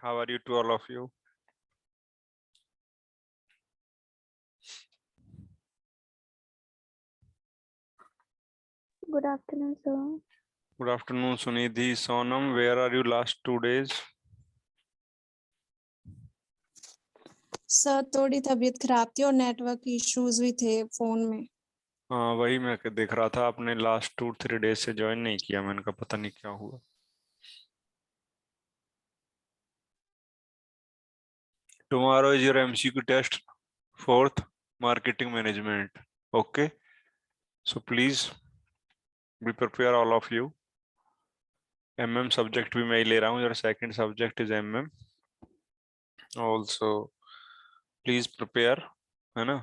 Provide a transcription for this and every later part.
How are you to all of you? Good afternoon, sir. Good afternoon, Sunidhi. Sonam, where are you last 2 days? Sir थोड़ी तबीयत खराब थी और network issues भी थे phone में। हाँ, वही मैं देख रहा था, आपने लास्ट 2-3 डेज से ज्वाइन नहीं किया, मैंने कहा पता नहीं क्या हुआ। Tomorrow is your MCQ test, 4th marketing management. Okay, so please be prepared, all of you. MM subject भी मैं ही ले रहा हूँ, your second subject is MM. Also please prepare, है ना।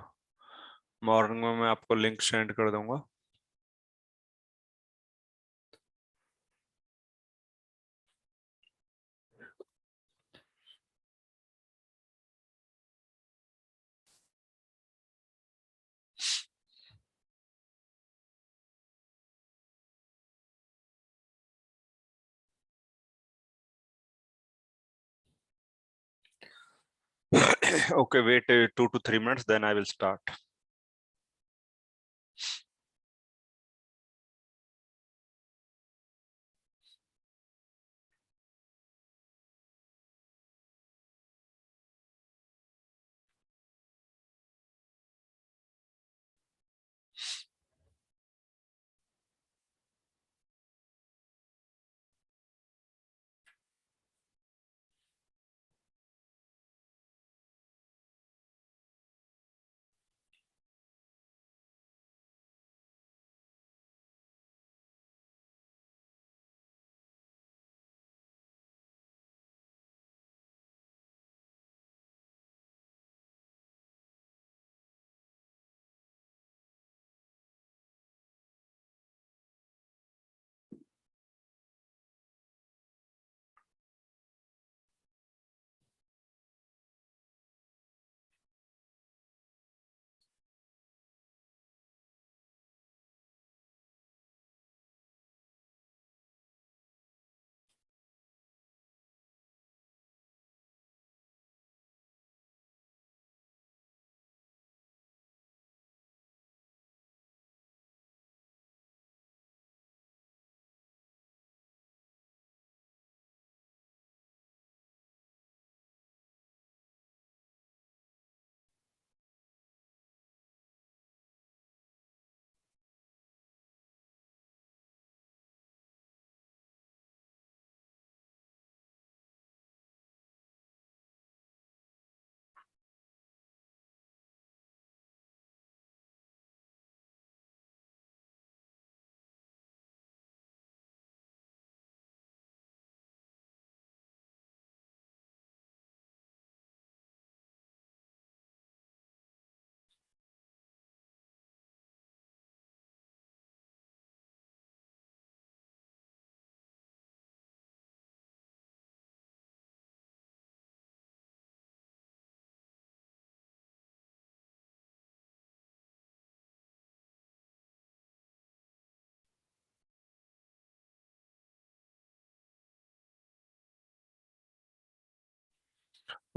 मॉर्निंग में मैं आपको लिंक सेंड कर दूंगा। Okay, wait 2 to 3 minutes, then I will start.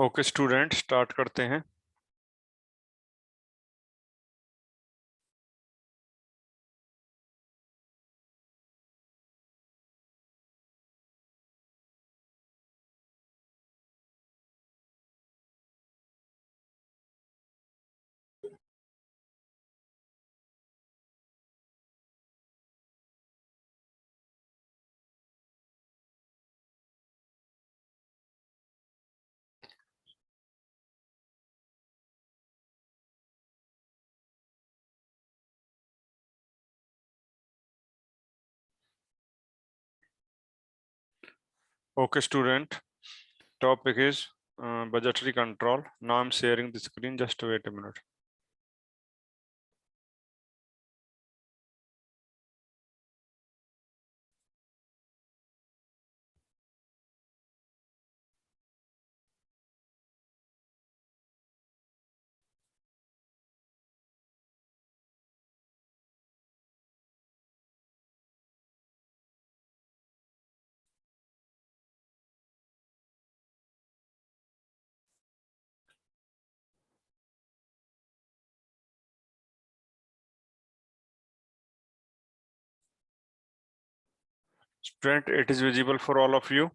Okay student, start करते हैं। Okay student, topic is budgetary control. Now I'm sharing the screen, just wait a minute. Student, it is visible for all of you.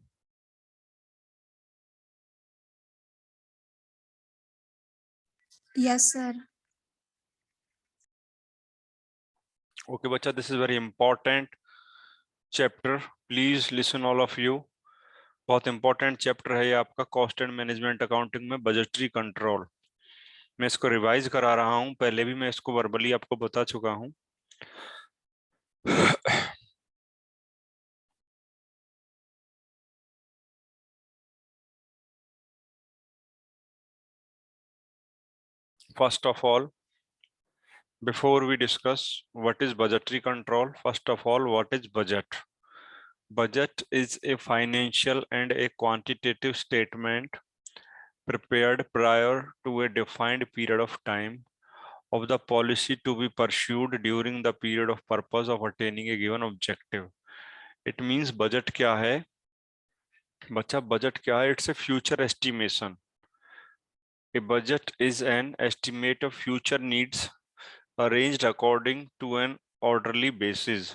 Yes, sir. Okay, bacha, this is very important chapter. Please listen all of you. बहुत important chapter है ये आपका, cost and management accounting में budgetary control. मैं इसको revise करा रहा हूं, पहले भी मैं इसको वर्बली आपको बता चुका हूं। First of all, before we discuss what is budgetary control, first of all, what is budget? Budget is a financial and a quantitative statement prepared prior to a defined period of time of the policy to be pursued during the period of purpose of attaining a given objective. It means budget क्या है बच्चा? budget क्या है? It's a future estimation. A budget is an estimate of future needs arranged according to an orderly basis,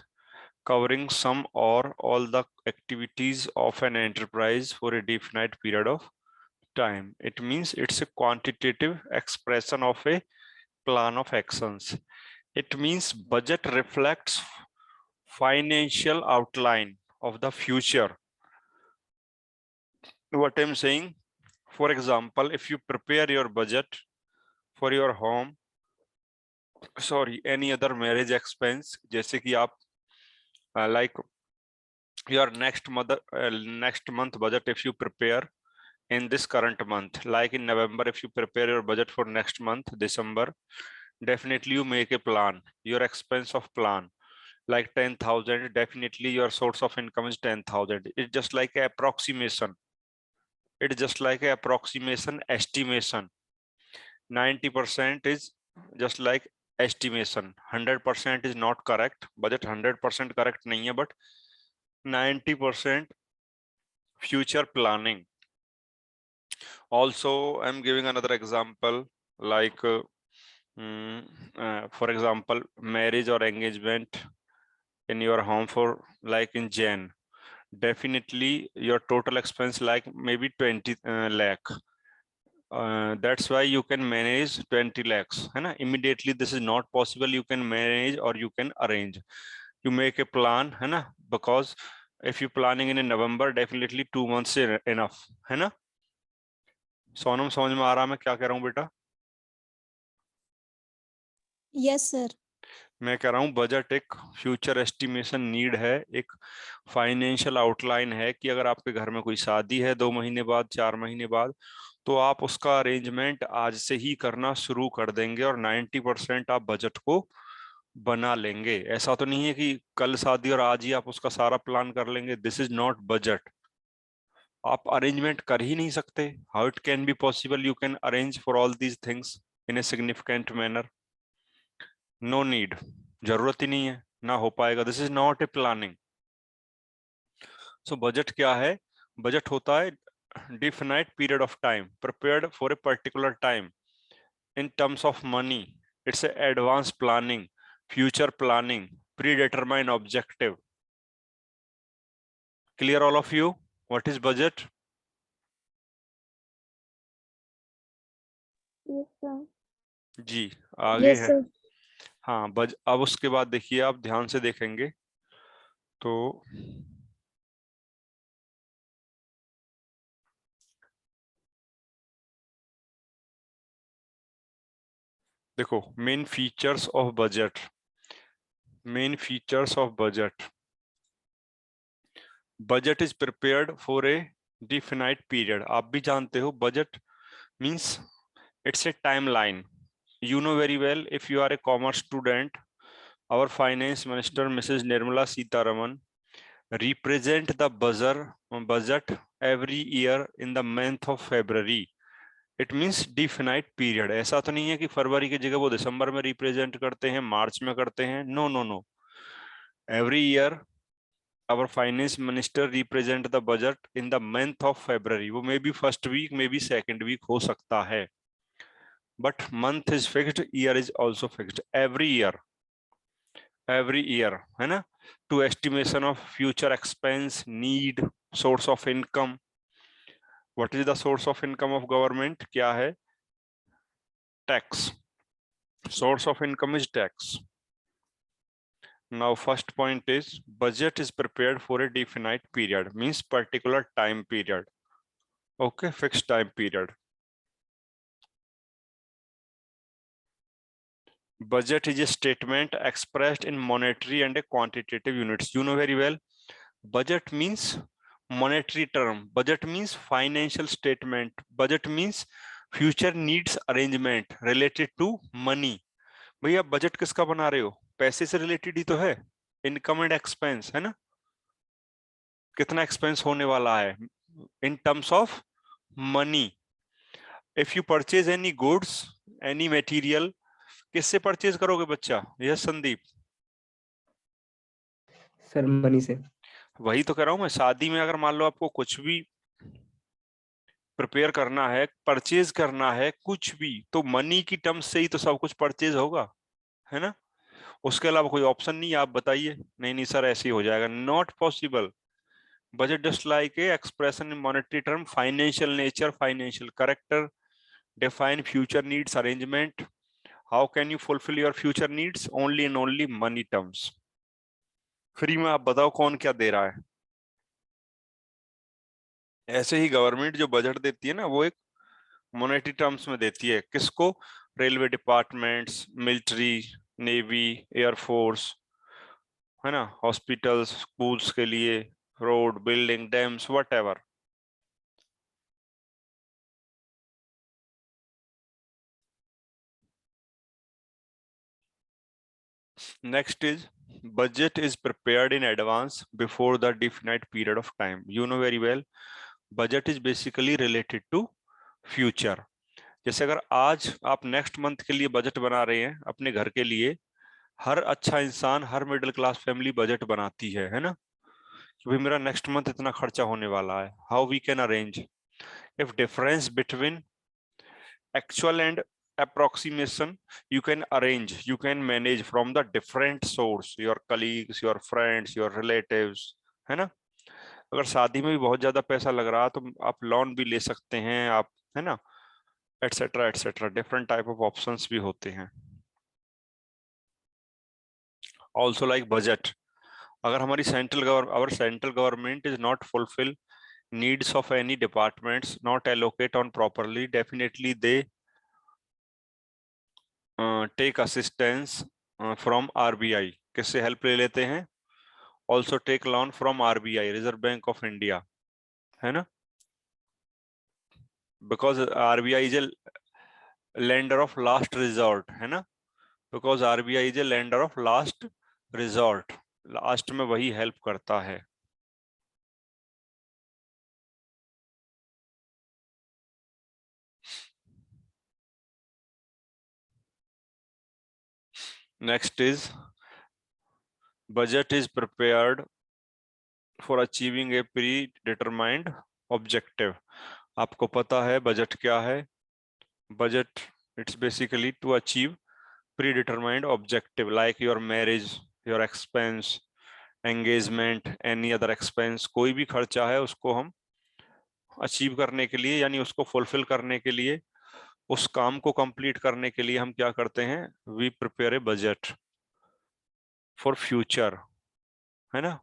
covering some or all the activities of an enterprise for a definite period of time. It means it's a quantitative expression of a plan of actions. It means budget reflects financial outline of the future. What I'm saying, for example, if you prepare your budget for your home, sorry, any other marriage expense, जैसे कि आप like your next month budget, if you prepare in this current month, like in November, if you prepare your budget for next month, December, definitely you make a plan, your expense of plan, like 10,000, definitely your source of income is 10,000. It's just like an approximation. It's just like an approximation estimation. 90% is just like estimation. 100% is not correct. Budget 100% correct नहीं है, but 90% future planning. Also, I'm giving another example, like for example, marriage or engagement in your home for like in Jan. Definitely your total expense like maybe 20 lakh. That's why you can manage 20 lakhs है ना? Immediately this is not possible. You can manage or you can arrange. You make a plan है ना? Because if you planning in November, definitely 2 months is enough है ना? सोनम, समझ में आ रहा मैं क्या कह रहा हूँ बेटा? Yes, sir. मैं कह रहा हूँ बजट एक फ्यूचर एस्टिमेशन नीड है, एक फाइनेंशियल आउटलाइन है कि अगर आपके घर में कोई शादी है 2 महीने बाद, 4 महीने बाद, तो आप उसका अरेंजमेंट आज से ही करना शुरू कर देंगे और 90% आप बजट को बना लेंगे। ऐसा तो नहीं है कि कल शादी और आज ही आप उसका सारा प्लान कर लेंगे। This is not budget. आप अरेंजमेंट कर ही नहीं सकते। How it can be possible you can arrange for all these things in a significant manner? No need, जरूरत ही नहीं है, ना हो पाएगा। This is not a planning. So budget क्या है? बजट होता है definite period of time prepared for a particular time in terms of money. It's a advanced planning, future planning, predetermined objective. Clear all of you? What is budget? Yes, sir. जी आगे Yes, है। sir. हाँ अब उसके बाद देखिए, आप ध्यान से देखेंगे तो देखो, main features of budget. Main features of budget. Budget is prepared for a definite period. आप भी जानते हो budget means it's a timeline. You know very well, if you are a commerce student, our finance minister Mrs. Nirmala Sitharaman represent the budget every year in the month of February. It means definite period. ऐसा तो नहीं है कि फरवरी की जगह वो दिसंबर में represent करते हैं, मार्च में करते हैं। No no no, every year our finance minister represent the budget in the month of February. वो may be first week, may be second week हो सकता है, but month is fixed, year is also fixed. Every year every year, है ना, to estimation of future expense, need, source of income. What is the source of income of government? क्या है? Tax. Source of income is tax. Now first point is budget is prepared for a definite period, means particular time period. Okay, fixed time period. Budget is a statement expressed in monetary and a quantitative units. You know very well. Budget means monetary term. Budget means financial statement. Budget means future needs arrangement related to money. भैया budget किसका बना रहे हो? पैसे से related ही तो है. Income and expense, है ना? कितना एक्सपेंस होने वाला है in terms of money. If you purchase any goods, any material, किससे परचेज करोगे बच्चा? यस संदीप. सर मनी से। वही तो कह रहा हूं मैं. शादी में अगर मान लो आपको कुछ भी प्रिपेयर करना है, परचेज करना है कुछ भी, तो मनी की टर्म्स से ही तो सब कुछ परचेज होगा, है ना? उसके अलावा कोई ऑप्शन नहीं. आप बताइए. नहीं नहीं सर ऐसे ही हो जाएगा. Not possible. Budget just like a expression in monetary term, financial nature, financial character, define future needs arrangement. How can you fulfill your future needs? Only and only money terms. Free में आप बताओ कौन क्या दे रहा है? ऐसे ही government जो budget देती है ना, वो एक मॉनेटरी टर्म्स में देती है. किसको? Railway departments, military, navy, air force, है ना, हॉस्पिटल्स, स्कूल्स के लिए, road, building, dams, whatever. Next is budget is prepared in advance before the definite period of time. You know very well, budget is basically related to future. जैसे अगर आज आप next month के लिए budget बना रहे हैं अपने घर के लिए, हर अच्छा इंसान, हर मिडिल क्लास फैमिली बजट बनाती है ना, कि भाई मेरा नेक्स्ट मंथ इतना खर्चा होने वाला है. How we can arrange? If difference between actual and approximation, you can arrange, you can manage from the different source, your colleagues, your friends, your relatives, है ना? अगर शादी में भी बहुत ज्यादा पैसा लग रहा तो आप लोन भी ले सकते हैं आप, है ना, etcetera etcetera. Different type of options भी होते हैं. ऑल्सो लाइक बजट, अगर हमारी central government is not fulfil needs of any departments, not allocate on properly, definitely they take assistance from RBI. किससे हेल्प ले लेते हैं? Also take loan from RBI, reserve bank of India, है ना, because RBI is a lender of last resort, है ना, because RBI is a lender of last resort. Last में वही हेल्प करता है. Next is budget is prepared for achieving a pre-determined objective. आपको पता है बजट क्या है? Budget it's basically to achieve predetermined objective like your marriage, your expense, engagement, any other expense. कोई भी खर्चा है उसको हम अचीव करने के लिए, यानी उसको फुलफिल करने के लिए, उस काम को कंप्लीट करने के लिए हम क्या करते हैं? We prepare a budget for future, है ना.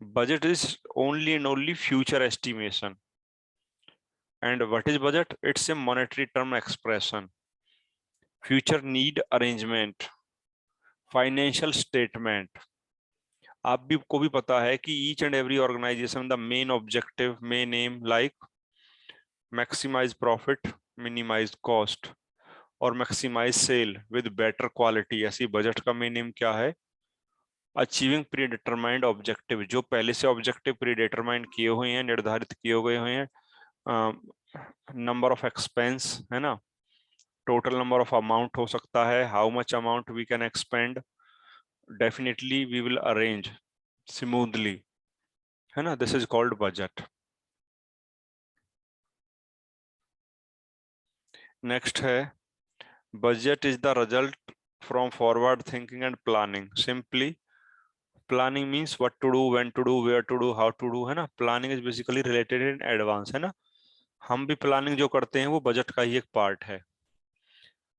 Budget is only and only future estimation. And what is budget? It's a monetary term expression. Future need arrangement, financial statement. आप भी को भी पता है कि each and every organization the main objective may name like maximize profit, minimize cost और maximize sale with better quality. ऐसी budget का मेन नेम क्या है? Achieving pre determined objective. जो पहले से ऑब्जेक्टिव प्री डिटरमाइंड किए हुए हैं, निर्धारित किए गए हुए हैं. नंबर ऑफ एक्सपेंस, है ना, टोटल नंबर ऑफ अमाउंट हो सकता है, how much amount we can expend, definitely we will arrange smoothly, है ना. This is called budget. Next है budget is the result from forward thinking and planning. Simply planning means what to do, when to do, where to do, how to do, है ना. Planning is basically related in advance, है ना. हम भी planning जो करते हैं वो बजट का ही एक पार्ट है.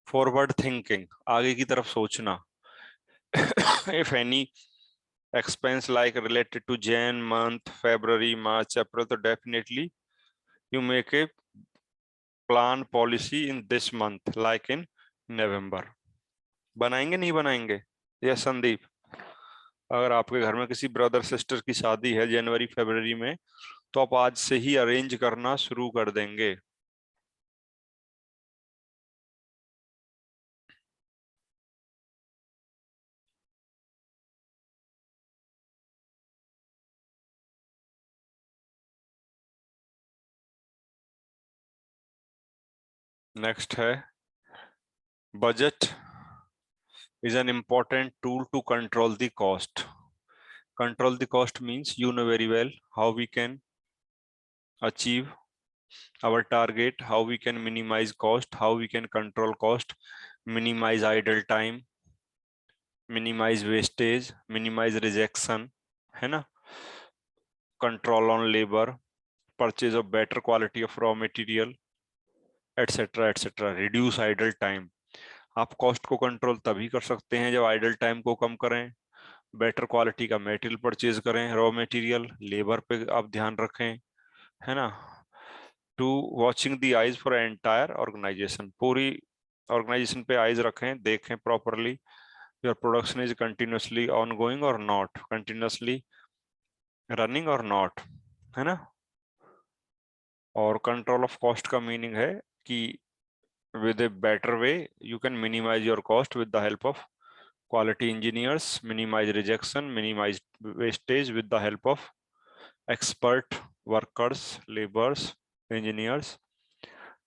फॉरवर्ड थिंकिंग, आगे की तरफ सोचना. If any expense like related to Jan month, February, March, April, तो definitely you make a plan policy in this month like in November. बनाएंगे नहीं बनाएंगे? यस संदीप. अगर आपके घर में किसी ब्रदर सिस्टर की शादी है जनवरी फरवरी में, तो आप आज से ही अरेंज करना शुरू कर देंगे. नेक्स्ट है budget is an important tool to control the cost. Control the cost means you know very well how we can achieve our target, how we can minimize cost, how we can control cost, minimize idle time, minimize wastage, minimize rejection, है ना. Control on labor, purchase of better quality of raw material, etc etc. Reduce idle time. आप cost को control तभी कर सकते हैं जब idle time को कम करें, बेटर क्वालिटी का मटेरियल परचेज करें, रॉ मटेरियल, लेबर पे आप ध्यान रखें, है ना. To watching the eyes for entire organisation, पूरी ऑर्गेनाइजेशन पे आइज रखें, देखें properly your production is continuously ongoing और नॉट, कंटिन्यूसली रनिंग और नॉट, है ना. और कंट्रोल ऑफ कॉस्ट का मीनिंग है कि with a better way you can minimize your cost with the help of quality engineers, minimize rejection, minimize wastage with the help of expert workers, laborers, engineers.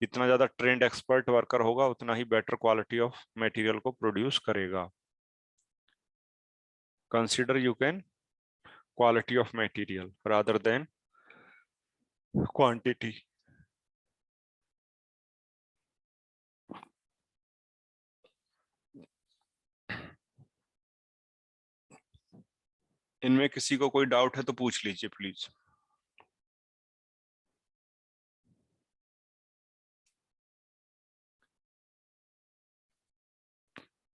जितना ज्यादा trend expert worker होगा उतना ही better quality of material को produce करेगा. Consider you can quality of material rather than quantity. इनमें किसी को कोई डाउट है तो पूछ लीजिए प्लीज.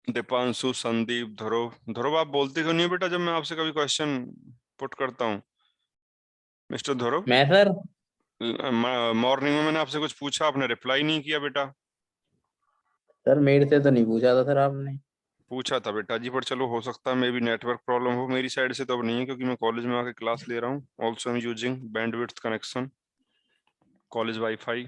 दीपांशु, संदीप, ध्रुव. ध्रुव आप बोलते क्यों नहीं हो बेटा जब मैं आपसे कभी क्वेश्चन पुट करता हूँ? मिस्टर ध्रुव, मैं सर मॉर्निंग में मैंने आपसे कुछ पूछा, आपने रिप्लाई नहीं किया बेटा. सर मेरे से तो नहीं पूछा था सर आपने. पूछा था बेटा जी, पर चलो हो सकता है मे बी नेटवर्क प्रॉब्लम हो. मेरी साइड से तो अब नहीं है क्योंकि मैं कॉलेज में आके क्लास ले रहा हूँ. Also I am using bandwidth connection, college wifi.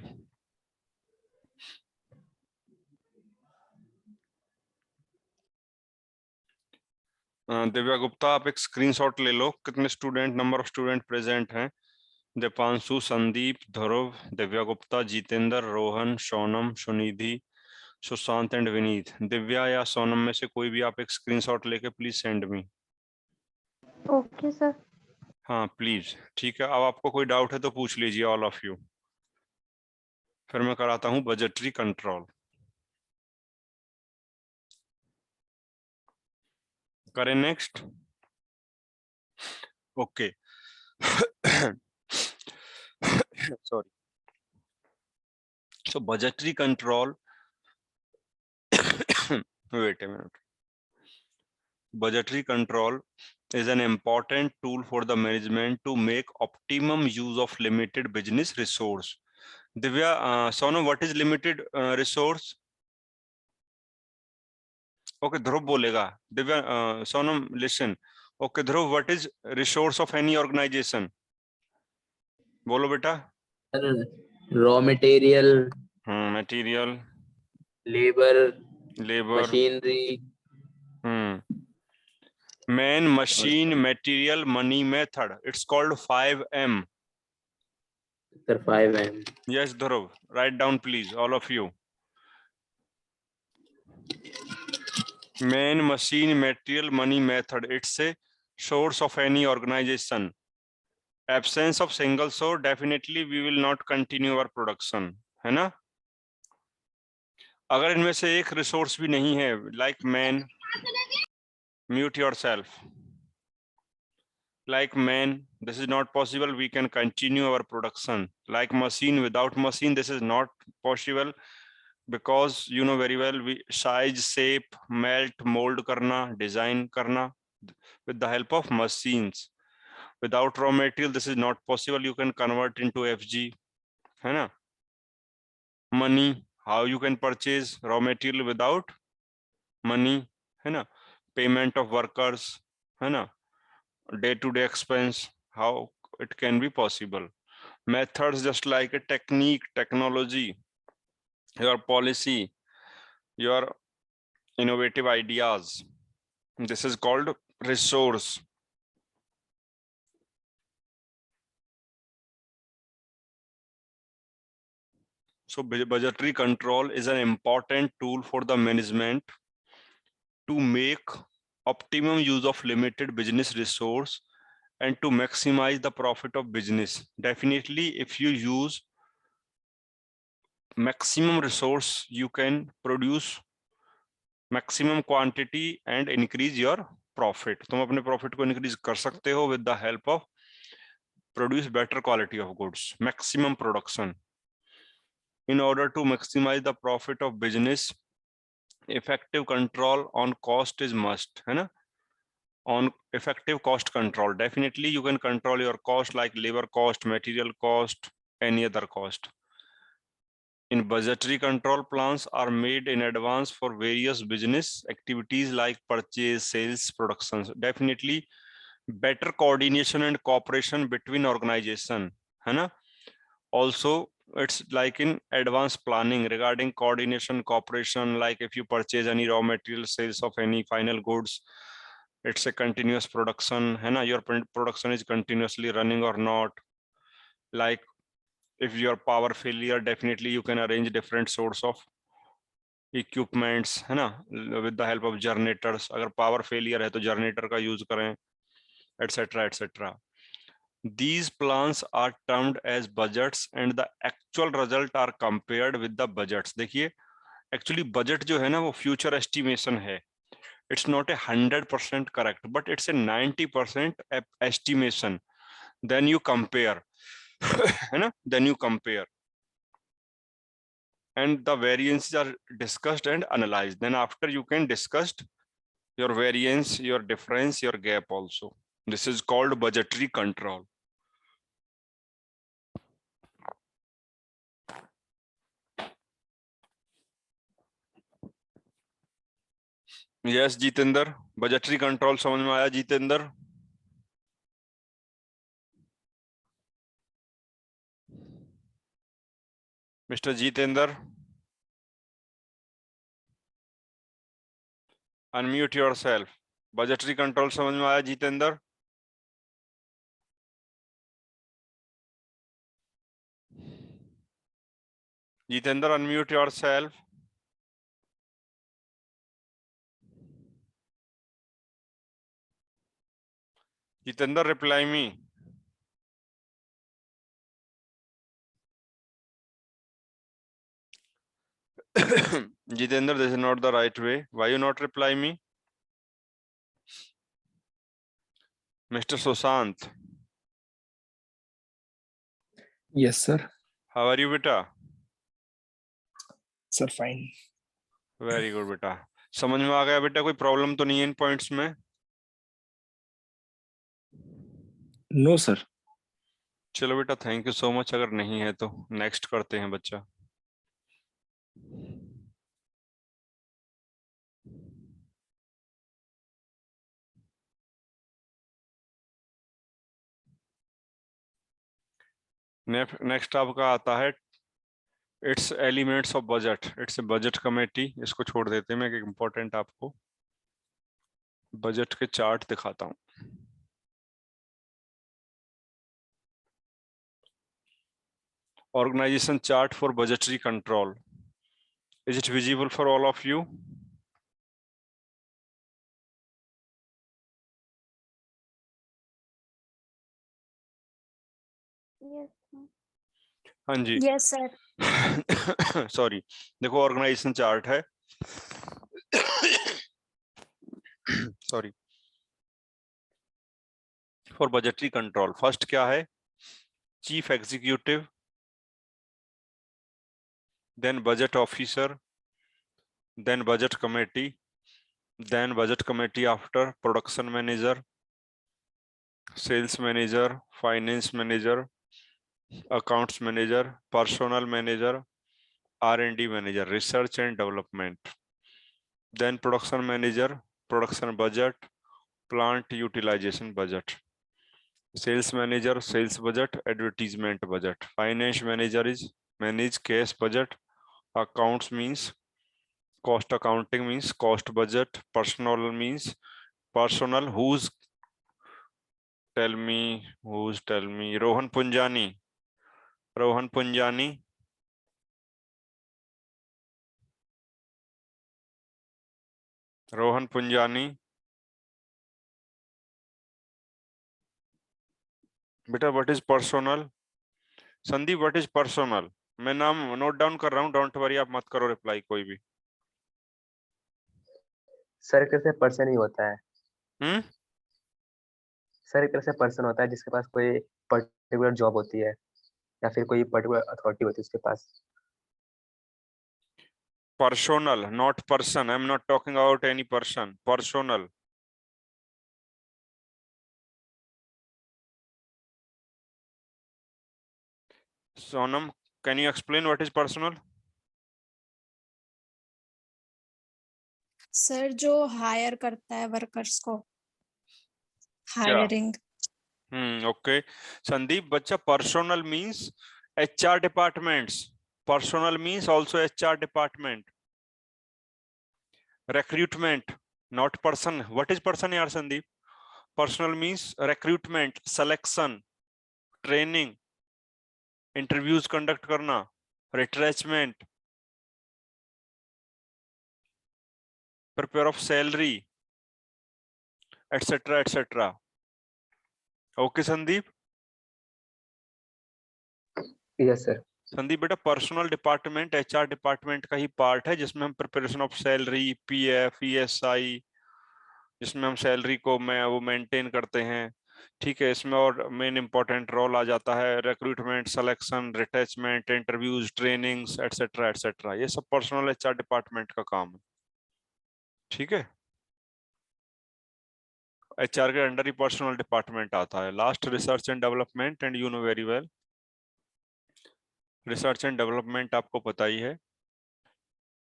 Divya Gupta, आप एक स्क्रीनशॉट ले लो, कितने student, number of student present हैं. दीपांशु, संदीप, ध्रुव, दिव्या गुप्ता, जितेंद्र, रोहन, सोनम, सुनिधि, सुशांत एंड विनीत. दिव्या या सोनम में से कोई भी आप एक स्क्रीनशॉट लेके please send me. Okay sir. हाँ प्लीज, ठीक है. अब आपको कोई डाउट है तो पूछ लीजिए ऑल ऑफ यू, फिर मैं कराता हूँ बजटरी कंट्रोल. करें next. Okay. Sorry. So budgetary control, wait a minute. Budgetary control is an important tool for the management to make optimum use of limited business resource. Divya, Sonam, what is limited resource? Okay, Dhruv बोलेगा. Divya, Sonam, listen. Okay, Dhruv, what is resource of any organization? बोलो बेटा. Raw material, Material, labour, labor, machinery. Man, machine, material, money, method. It's called 5M. Sir 5M. Yes, Dhruv. Write down, please, all of you. Man, machine, material, money, method. It's a source of any organization. Absence of single source, definitely we will not continue our production. है ना? अगर इनमें से एक resource भी नहीं है, like man, mute yourself, like man, this is not possible, we can continue our production. Like machine, without machine this is not possible, because you know very well, we size, shape, melt, mold karna, design karna with the help of machines. Without raw material this is not possible, you can convert into FG, है ना. Money, how you can purchase raw material without money, है ना. Payment of workers, है ना. Day-to-day expense, how it can be possible. Methods, just like a technique, technology, your policy, your innovative ideas, this is called resource. So budgetary control is an important tool for the management to make optimum use of limited business resource and to maximize the profit of business. Definitely, if you use maximum resource, you can produce maximum quantity and increase your profit. तुम अपने profit को increase कर सकते हो with the help of produce better quality of goods, maximum production. In order to maximize the profit of business, effective control on cost is must, है ना. On effective cost control, definitely you can control your cost like labor cost, material cost, any other cost. In budgetary control, plans are made in advance for various business activities like purchase, sales, productions. Definitely better coordination and cooperation between organization, है ना. Also, it's like in advanced planning regarding coordination, cooperation, like if you purchase any raw material, sales of any final goods, it's a continuous production, है ना. Your production is continuously running or not. Like if your power failure, definitely you can arrange different source of equipments, है ना, with the help of generators. अगर power failure है तो generator का use करें, etc etc. These plans are termed as budgets and the actual result are compared with the budgets. देखिए actually budget जो है ना वो future estimation है. It's not a 100% correct, but it's a 90% estimation. Then you compare, है ना, then you compare. And the variances are discussed and analyzed. Then after you can discuss your variance, your difference, your gap also. This is called budgetary control. Yes, Jitender, budgetary control समझ में आया Jitendra? Mr. Jitender, unmute yourself. Budgetary control समझ में आया Jitendra? Jitender, unmute yourself. Jitender, reply me. Jitender, this is not the right way. Why you not reply me? Mr. Sushant. Yes, sir. How are you, beta? Sir, fine. Very good, beta. समझ में आ गया बेटा? कोई problem तो नहीं है इन points में? No, sir. चलो बेटा, थैंक यू सो मच. अगर नहीं है तो नेक्स्ट करते हैं बच्चा. नेक्स्ट आपका आता है it's elements of budget. It's budget committee. इसको छोड़ देते हैं. मैं एक इम्पोर्टेंट आपको बजट के चार्ट दिखाता हूं. Organization chart for budgetary control. Is it visible for all of you? Yes, sir. हाँ जी। Yes, sir. सॉरी, देखो ऑर्गेनाइजेशन चार्ट है। Sorry. For budgetary control first क्या है? Chief executive, then budget officer, then budget committee, then budget committee after production manager, sales manager, finance manager, accounts manager, personnel manager, R&D manager, research and development, then production manager, production budget, plant utilization budget, sales manager, sales budget, advertisement budget, finance manager is manage cash budget, accounts means cost accounting means cost budget, personal means personal, tell me Rohan Punjani, Rohan Punjani, Rohan Punjani, बेटा what is personnel? Sandeep what is personnel? मैं नाम note down कर रहा हूँ, don't worry, आप मत करो reply कोई भी। सर एक तरह से पर्सन ही होता है। हम्म, सर एक तरह से पर्सन होता है जिसके पास कोई पर्टिकुलर जॉब होती है या फिर कोई पर्टिकुलर अथॉरिटी होती है उसके पास। Personnel not person, I am not talking about any person, personnel. Sonam, can you explain what is personal? Sir जो हायर करता है वर्कर्स को, क्या? हायरिंग। ओके संदीप, बच्चा personnel means HR departments, personnel means also HR department, recruitment not person. What is person यार Sandeep? Personal means recruitment, selection, training, interviews conduct करना, retrenchment, prepare of salary, etc etc. Okay Sandeep? Yes sir. Sandeep बेटा personal department HR department का ही part है, जिसमें हम preparation of salary, PF, ESI, जिसमें हम सैलरी को वो मेंटेन करते हैं। ठीक है, इसमें और मेन इंपॉर्टेंट रोल आ जाता है recruitment, selection, retrenchment, interviews, trainings etcetera etcetera, ये सब पर्सनल एचआर डिपार्टमेंट का काम है। ठीक है, एचआर के अंडर ही पर्सनल डिपार्टमेंट आता है। Last research and development, and you know very well research and development आपको पता ही है।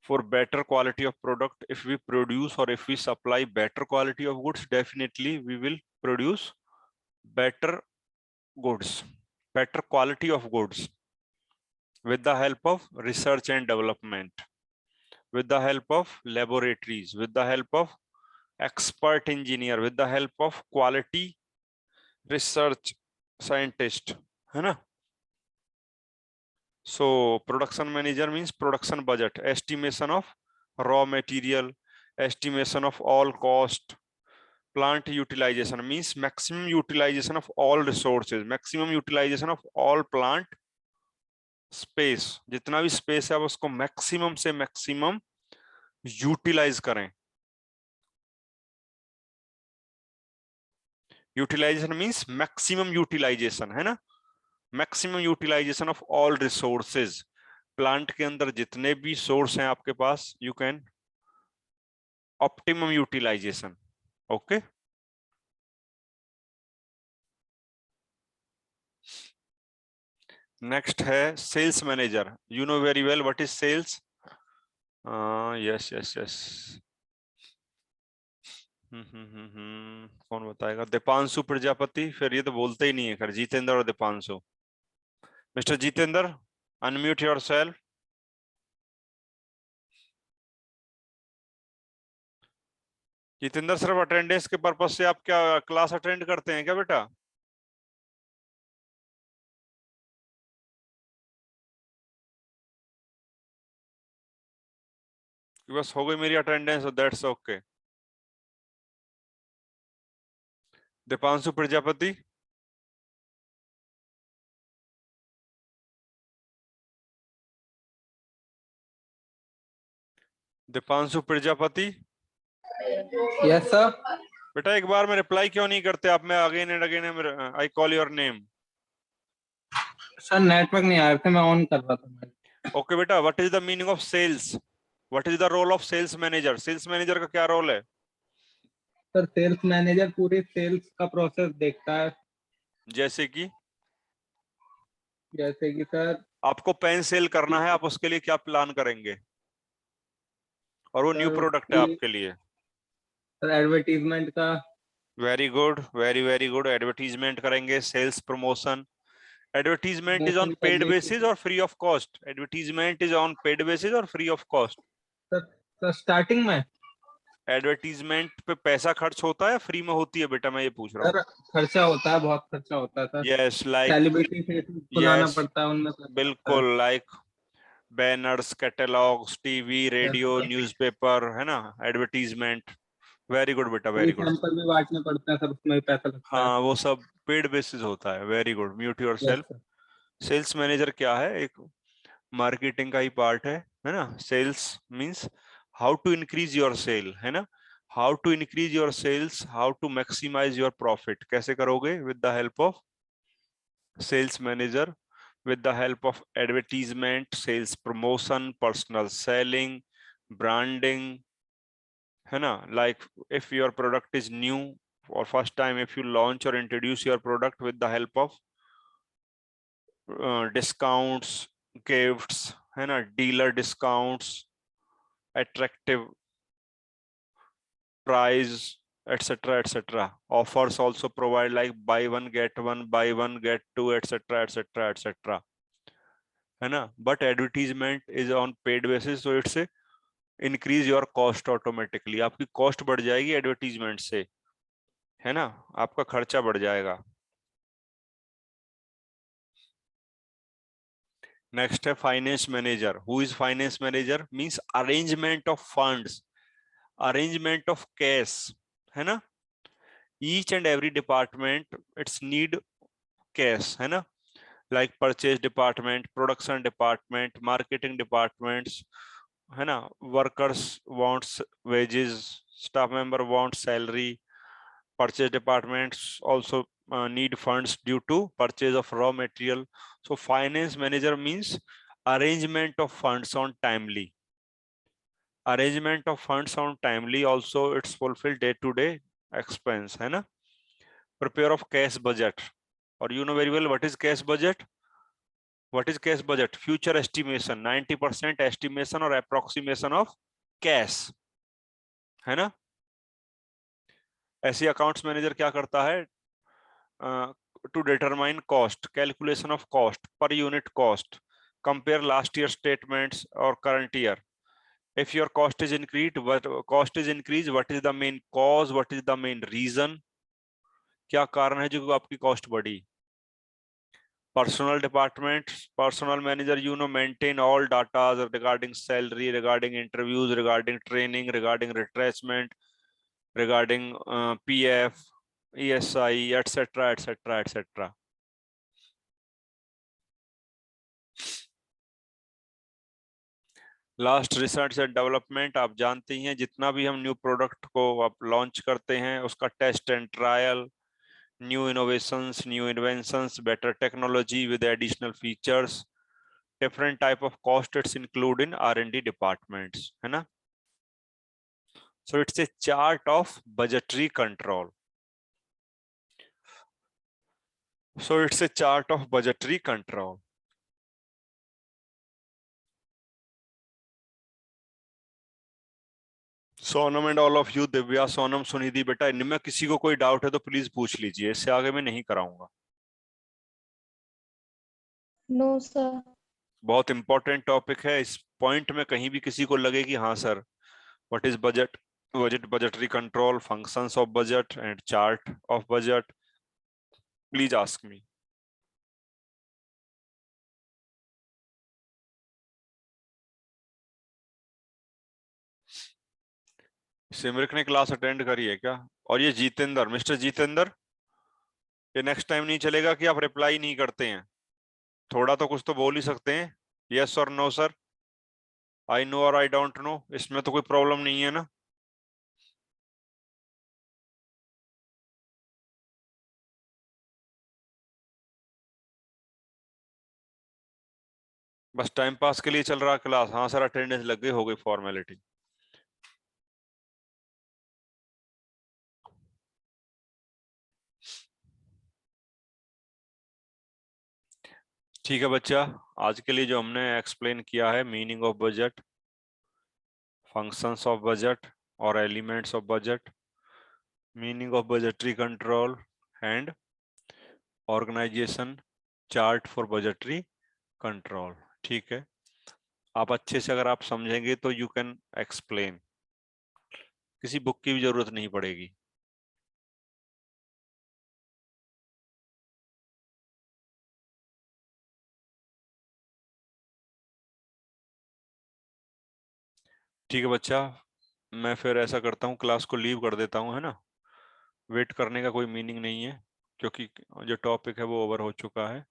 For better quality of product, if we produce or if we supply better quality of goods, definitely we will produce better goods, better quality of goods, with the help of research and development, with the help of laboratories, with the help of expert engineer, with the help of quality research scientist, है ना? So production manager means production budget, estimation of raw material, estimation of all cost. Plant utilization means maximum utilization of all resources, maximum utilization of all plant space, जितना भी space है आप उसको maximum से maximum utilise करें। Utilisation means maximum utilisation, है ना? Maximum utilisation of all resources, plant के अंदर जितने भी सोर्स हैं आपके पास, you can optimum utilisation. Okay, next है sales manager. You know very well what is sales? Yes yes yes, कौन बताएगा? दीपांशु प्रजापति, फिर ये तो बोलते ही नहीं है, खैर जितेंद्र और Deepanshu. Mister Jitendra, unmute yourself. Jitendra, सिर्फ अटेंडेंस के पर्पज से आप क्या क्लास अटेंड करते हैं क्या बेटा? बस हो गई मेरी attendance, that's okay. Deepanshu Prajapati, Deepanshu Prajapati, yes sir. बेटा एक बार में रिप्लाई क्यों नहीं करते आप? मैं again and again I call your name. Sir network नहीं आ रहे थे, मैं ऑन कर रहा था। ओके बेटा, what is the meaning of sales? What is the role of sales manager? Sales manager का क्या रोल है? सर सेल्स मैनेजर पूरी सेल्स का प्रोसेस देखता है। जैसे कि जैसे कि सर आपको पेन सेल करना है, आप उसके लिए क्या प्लान करेंगे? और वो न्यू सर प्रोडक्ट है उसकी आपके लिए। सर एडवर्टीजमेंट का। Very good, very very good. Advertisement करेंगे, sales promotion. Advertisement is on promotion paid करने की। बेसिस और free of cost? Advertisement is on paid basis और free of cost? Sir starting में एडवर्टीजमेंट पे पैसा खर्च होता है, फ्री में होती है बेटा? मैं ये पूछ रहा हूँ। सर खर्चा होता है, बहुत खर्चा होता है sir. Yes, like, celebrity faces बुलाना यस, पड़ता है, उनमें पैसा लगता है। बिल्कुल, like banners, catalogues, TV, radio, newspaper, है ना, एडवर्टीजमेंट। वेरी गुड बेटा, कोई वेरी गुड। सैंपल भी बांटने पड़ते हैं सर, उसमें भी पैसा लगता है। हाँ, वो सब पेड बेसिस होता है। Very good, mute your yes self. Sir. Sales manager क्या है? एक मार्केटिंग का ही पार्ट है ना? Sales means how to increase your sale, है ना? How to increase your sales, how to maximise your profit, कैसे करोगे? With the help of sales manager, with the help of advertisement, sales promotion, personal selling, branding, है ना? Like if your product is new or first time, if you launch or introduce your product with the help of discounts, gifts, है ना, dealer discounts, attractive price, etc etc. Offers also provide like buy one get one, buy one get two, etc etc etc, है ना? But advertisement is on paid basis, so it's increase your cost automatically. आपकी cost बढ़ जाएगी advertisement से, है ना? आपका खर्चा बढ़ जाएगा। नेक्स्ट है finance manager. Who is finance manager? Means arrangement of funds, arrangement of cash, है ना? Each and every department it's need cash, है ना? Like purchase department, production department, marketing departments, है ना? Workers wants wages, staff member wants salary, purchase departments also need funds due to purchase of raw material. So finance manager means arrangement of funds on timely, arrangement of funds on timely, also it's fulfill day to day expense, है ना? Prepare of cash budget, or you know very well what is cash budget? What is cash budget? Future estimation, 90% estimation or approximation of cash, है ना? ऐसे accounts manager क्या करता है? to determine cost, calculation of cost, per unit cost, compare last year statements or current year. If your cost is increased, what is the main cause, what is the main reason? क्या कारण है जो आपकी cost बढ़ी? Personal department, personal manager, you know, maintain all data regarding salary, regarding interviews, regarding training, regarding retrenchment, regarding PF, ESI, etc etc etc. Last research and development, आप जानते ही हैं जितना भी हम न्यू प्रोडक्ट को आप लॉन्च करते हैं उसका test and trial, new innovations, new inventions, better technology with additional features, different type of cost it's include in R&D departments, है ना? So it's a chart of budgetary control, so it's a chart of budgetary control. Sonam and all of you, Divya, Sonam, Sunidhi, बेटा इनमें किसी को कोई doubt है तो please पूछ लीजिए, इससे आगे मैं नहीं कराऊंगा। No sir. बहुत इंपॉर्टेंट टॉपिक है, इस पॉइंट में कहीं भी किसी को लगे कि हाँ sir, what is budget, budgetary control, functions of budget and chart of budget, please ask me. Simrak ने क्लास अटेंड करी है क्या? और ये जितेंद्र, मिस्टर जितेंद्र, ये नेक्स्ट टाइम नहीं चलेगा कि आप रिप्लाई नहीं करते हैं, थोड़ा तो कुछ तो बोल ही सकते हैं, यस और नो सर। आई नो और आई डोंट नो, इसमें तो कोई प्रॉब्लम नहीं है ना? बस टाइम पास के लिए चल रहा क्लास? हाँ सर, अटेंडेंस लग गई, हो गई फॉर्मेलिटी। ठीक है बच्चा, आज के लिए जो हमने एक्सप्लेन किया है meaning of budget, functions of budget और elements of budget, meaning of budgetary control and organisation chart for budgetary control. ठीक है, आप अच्छे से अगर आप समझेंगे तो यू कैन एक्सप्लेन, किसी बुक की भी जरूरत नहीं पड़ेगी। ठीक है बच्चा, मैं फिर ऐसा करता हूँ, क्लास को लीव कर देता हूँ, है ना? वेट करने का कोई मीनिंग नहीं है, क्योंकि जो टॉपिक है वो ओवर हो चुका है।